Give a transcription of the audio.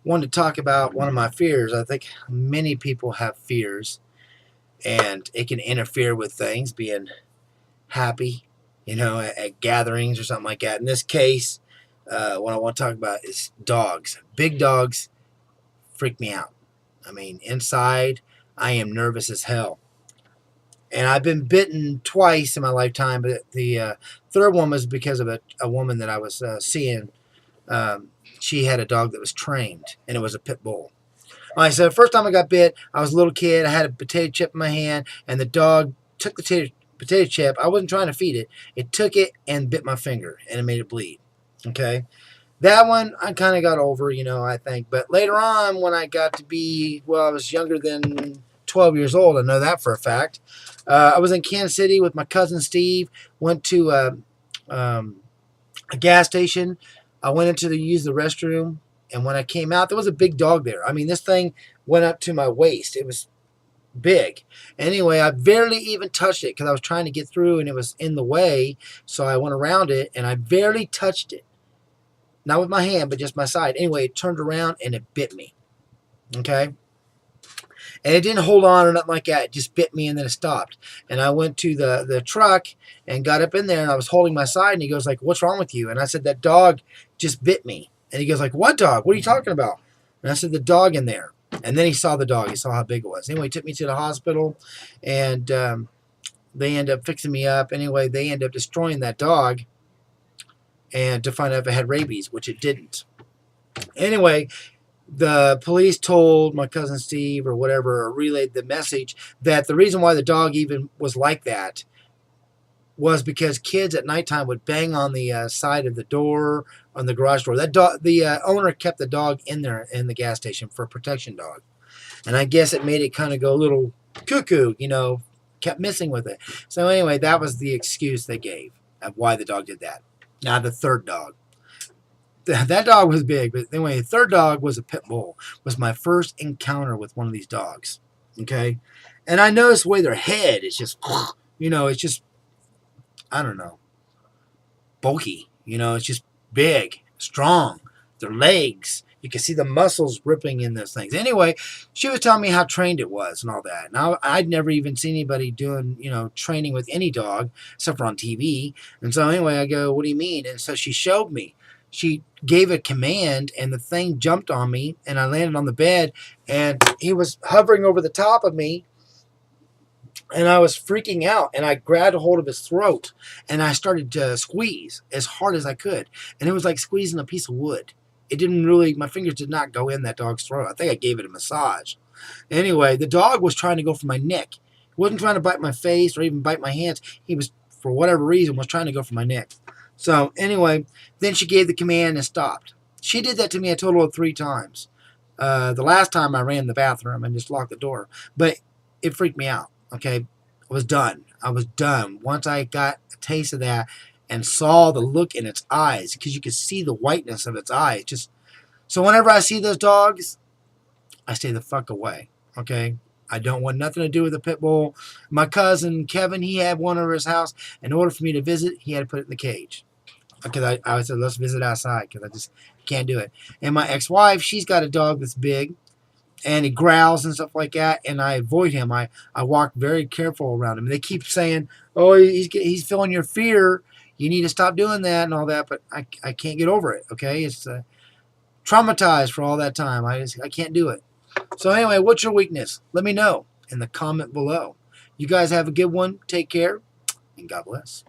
wanted to talk about one of my fears. I think many people have fears, and it can interfere with things, being happy, at gatherings or something like that. In this case, what I want to talk about is dogs. Big dogs freak me out. I mean, inside, I am nervous as hell. And I've been bitten twice in my lifetime, but the third one was because of a woman that I was seeing. Um, she had a dog that was trained, and it was a pit bull. All right, so the first time I got bit, I was a little kid. I had a potato chip in my hand, and the dog took the potato chip. I wasn't trying to feed it. It took it and bit my finger, and it made it bleed. Okay. That one I kind of got over, I think. But later on, when I got to be, well, I was younger than 12 years old. I know that for a fact. I was in Kansas City with my cousin Steve. Went to um, a gas station. I went into use the restroom, and when I came out, there was a big dog there. I mean, this thing went up to my waist. It was big. Anyway, I barely even touched it because I was trying to get through, and it was in the way. So I went around it, and I barely touched it. Not with my hand, but just my side. Anyway, it turned around, and it bit me. Okay? And it didn't hold on or nothing like that. It just bit me, and then it stopped. And I went to the truck and got up in there, and I was holding my side, and he goes like, "What's wrong with you?" And I said, "That dog just bit me." And he goes like, "What dog? What are you talking about?" And I said, "The dog in there." And then he saw the dog. He saw how big it was. Anyway, he took me to the hospital, and they ended up fixing me up. Anyway, they ended up destroying that dog, and to find out if it had rabies, which it didn't. Anyway, the police told my cousin Steve or whatever, or relayed the message that the reason why the dog even was like that was because kids at nighttime would bang on the side of the door, on the garage door. That dog, the owner kept the dog in there in the gas station for a protection dog, and I guess it made it kind of go a little cuckoo, kept messing with it. So anyway, that was the excuse they gave of why the dog did that. Now the third dog. That dog was big, but anyway, the third dog was a pit bull. Was my first encounter with one of these dogs. Okay, and I noticed the way their head is just, it's just, I don't know, bulky. It's just big, strong. Their legs, you can see the muscles ripping in those things. Anyway, she was telling me how trained it was and all that. Now I'd never even seen anybody doing, training with any dog except for on TV. And so anyway, I go, "What do you mean?" And so she showed me. She gave a command, and the thing jumped on me, and I landed on the bed, and he was hovering over the top of me, and I was freaking out, and I grabbed a hold of his throat, and I started to squeeze as hard as I could, and it was like squeezing a piece of wood. It didn't really, my fingers did not go in that dog's throat. I think I gave it a massage. Anyway, the dog was trying to go for my neck. He wasn't trying to bite my face or even bite my hands. He was, for whatever reason, was trying to go for my neck. So anyway, then she gave the command and stopped. She did that to me a total of 3 times. The last time I ran the bathroom and just locked the door. But it freaked me out, okay? I was done. I was done. Once I got a taste of that and saw the look in its eyes, because you could see the whiteness of its eyes. So whenever I see those dogs, I stay the fuck away, okay? I don't want nothing to do with a pit bull. My cousin Kevin, he had one over his house. In order for me to visit, he had to put it in the cage. Because I said, let's visit outside, because I just can't do it. And my ex-wife, she's got a dog that's big, and he growls and stuff like that, and I avoid him. I walk very careful around him. They keep saying, "Oh, he's feeling your fear. You need to stop doing that," and all that, but I can't get over it, okay? It's traumatized for all that time. I can't do it. So anyway, what's your weakness? Let me know in the comment below. You guys have a good one. Take care, and God bless.